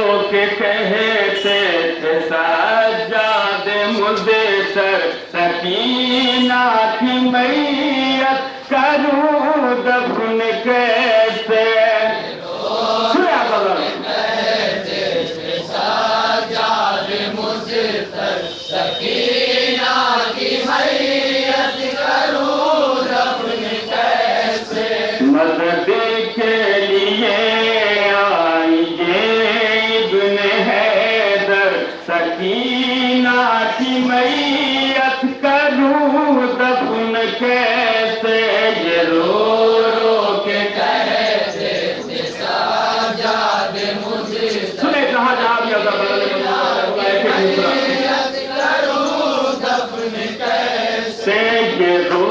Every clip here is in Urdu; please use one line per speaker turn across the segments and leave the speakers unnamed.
رو کے کہتے تھے سجاد مدثر سکینہ کی میت کروں دفن کیسے
سکینہ کی میت کروں دفن کیسے
مدد کے لیے آئیے ابن حیدر سکینہ کی میت کروں دفن کیسے یہ رو رو کے
کہتے تھے سجاد مدثر
سنے کہاں جہاں بھی اگر بدلے سے یہ رو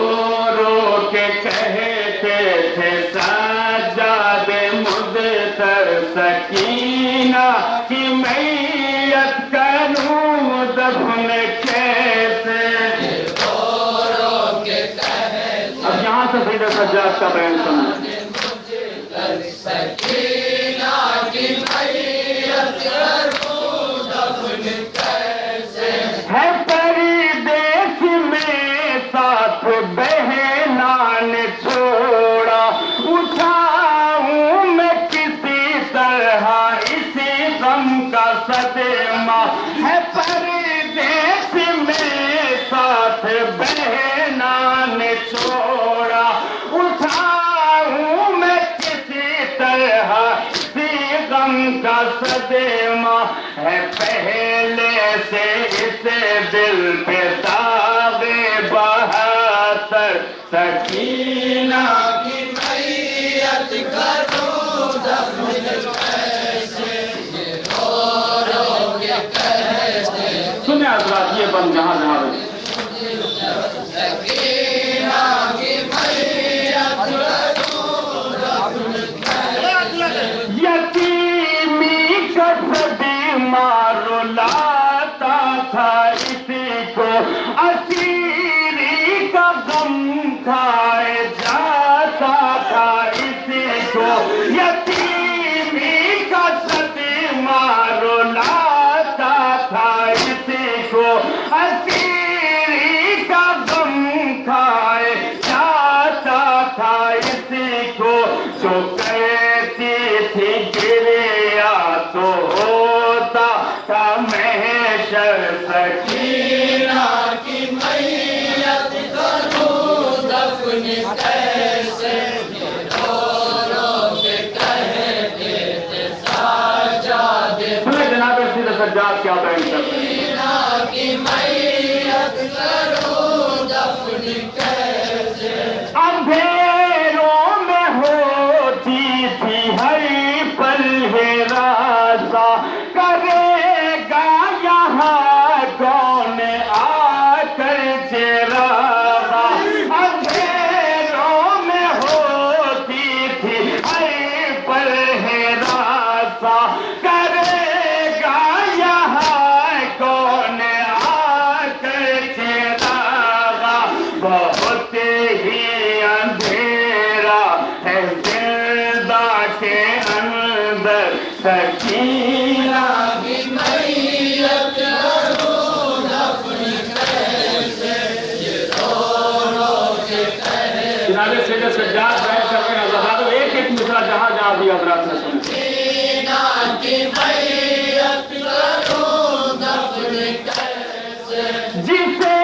رو کے کہتے تھے سجاد مدثر سکینہ کی میت کروں دفن کیسے
رو رو کے کہتے
اب یہاں سے سیدھا سجاد کا بیان سنیں
سکینہ کی میت کروں دفن کیسے
ہے پردیس میں ساتھ بہنان چھوڑا اٹھاؤں میں کسی طرح اسی غم کا صدمہ ہے پردیس میں ساتھ بہنان چھوڑا اٹھاؤں میں کسی طرح اسی غم کا صدمہ ہے پہلے سے اس دل پہ داغ بہتر سکینہ
کی میت کروں دفن کیسے رو رو کے کہتے
سنیں حضرات یہ بند جہاں جہاں رہے
سکینہ کی میت کروں دفن کیسے
یتیمی کا صدمہ رلاتا تھا اسی کو اسیری کا غم کھائے جاتا تھا اسی کو یتیمی کا صدمہ رلاتا تھا اسی کو اسیری کا غم کھائے جاتا تھا اسی کو جو کہتی تھی گریا تو ہوتا تھا محشر سکینہ
کی میت کروں دفن کیسے رو رو کے کہتے تھے سجاد
سنیں جناب سید سجاد کیا بیان کرتے ہیں
سکینہ کی میت کروں دفن کیسے
اندھیروں میں ہوتی تھی ہر پل ہراساں کرے گا یہاں کون آ کر چراغا اندھیروں میں ہوتی تھی ہر پل ہراساں کرے گا یہاں کون آ کر چراغا بہت ہی اندھیرا ہے زندہ کے اندر سکینہ
کی میت کروں دفن کیسے رو رو کے کہتے
جناب سید سجاد بیان کر رہے ہیں حضرات ایک ایک مصرع جہاں جہاں بھی حضرات نے سنے
سکینہ کی میت کروں دفن کیسے
جسے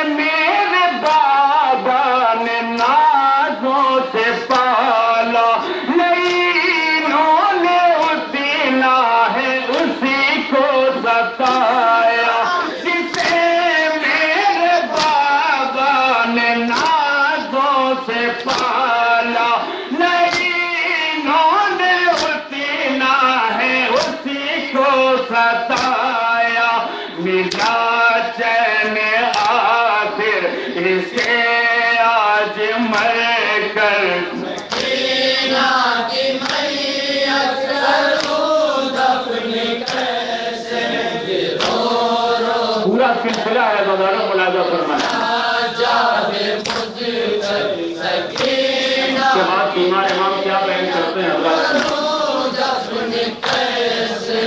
میرے بابا نے نازوں سے پالا نینوں نے اتنا ہے اسی کو ستایا جسے میرے بابا نے نازوں سے پالا نینوں نے اتنا ہے اسی کو ستایا ملا چین آخر اسے آج مر کر
سکینہ کی میت کروں دفن کیسے رو رو
پورا سلسلہ ہے بازاروں ملاحظہ فرمائیں
سجاد مدثر سکینہ
اس کے بعد امام کیا بیان کرتے ہیں حضرات
کروں دفن کیسے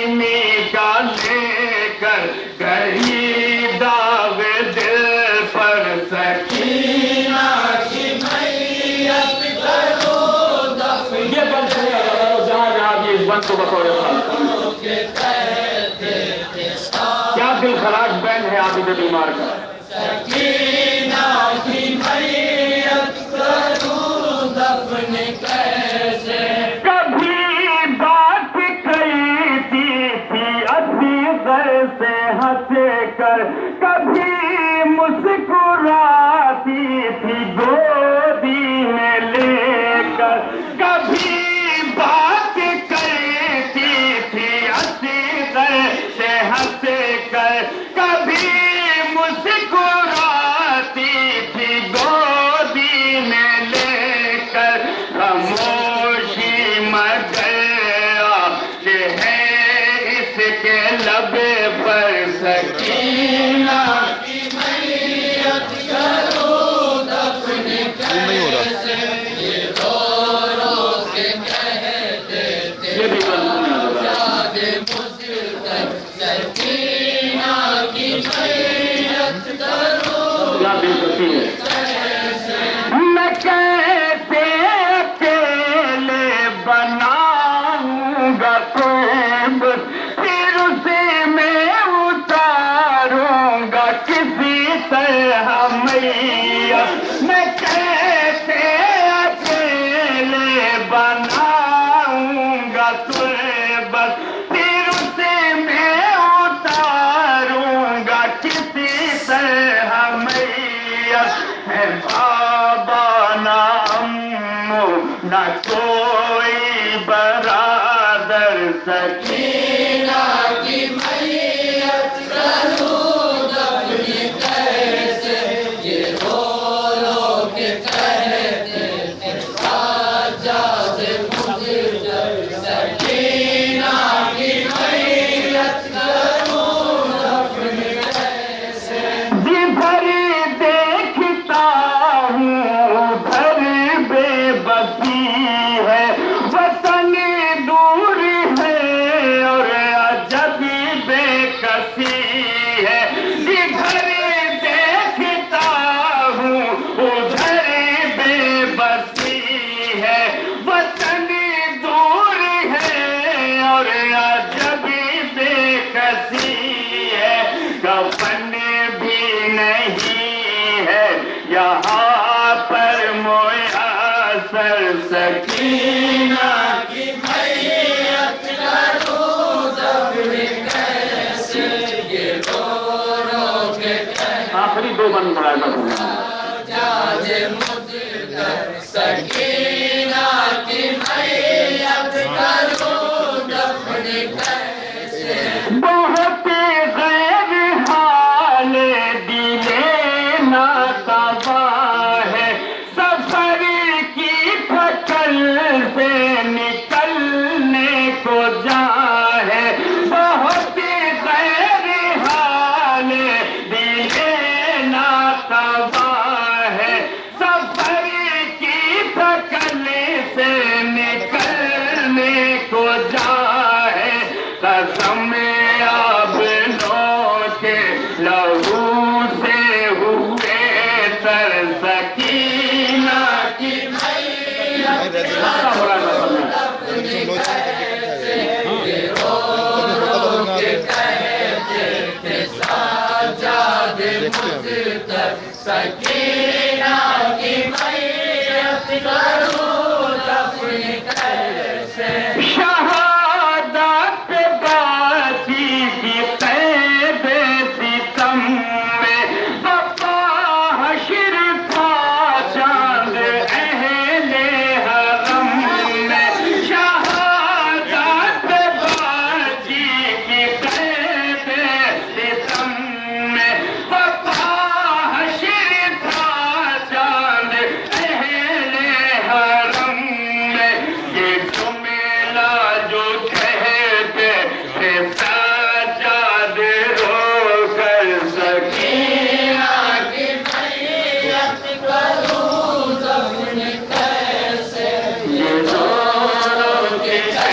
چینی کا لے کر گئی داغ دل پر سکینہ کی میت کرو دفن. یہ بند سنیا کرو جہاں جہاں بھی اس بند کو بطور کیا دل خراش بین ہے عابد بیمار کا.
سکینہ کی میت کرو دفن کیسے.
کبھی بات کہی تھی عزیزر سے ہنس کر, کبھی مسکراتی تھی گودی میں لے کر, کبھی بات کرتی تھی عزیزر سے ہنس کر, کبھی مسکراتی تھی گودی میں لے کر. خاموشی مگر آج ہے اس کے لب پر سکینہ
کی میت کرو دفن کیسے. یہ رو رو کے کہتے تھے
یہ بھی
یاد مجھ تک سکینہ کی میت کرو
یاد بھی کرتی ہے. میں کیسے اکیلے بناؤں گا قیب, پھر اسے میں اتاروں گا کسی طرح میت. میں کیسے اکیلے بناؤں گا قیب, پھر اسے میں اتاروں گا کسی طرح میت. ہے بابا نہ امو نہ کوئی برادر,
سکینہ کی میت کرو دفن کیسے. یہ رو رو کے کہتے تھے سجاد مجھے سکینہ کی میت کرو دفن کیسے.
جدھر دیکھتا ہوں ادھر بے بسی ہے, وطن دور ہے اور عجب بے کسی ہے. جدھر دیکھتا ہوں ادھر بے بسی ہے, وطن دور ہے اور عجب بے کسی ہے. کفن بھی نہیں ہے یہاں پر میسر, سکینہ
کی میت کرو دفن کیسے. یہ رو رو کے کہتے
آخری دو بند بڑھائے
جاج مجھ تک سکینہ کی میت کرو دفن کیسے.
بہت غیر حال دل ناتواں ہے, سفر کی تھکل سے نکلنے کو جا ہے. بہت غیر حال دل ناتواں ہے, سفر کی تھکل سے نکلنے کو جا ہے. قسم آبنوں کے لہو سے ہوئے تر, سکینہ کی
میت کرو دفن کیسے. یہ رو رو کے کہتے تھے سجاد مجھ تک سکینہ کی میت کرو دفن کیسے.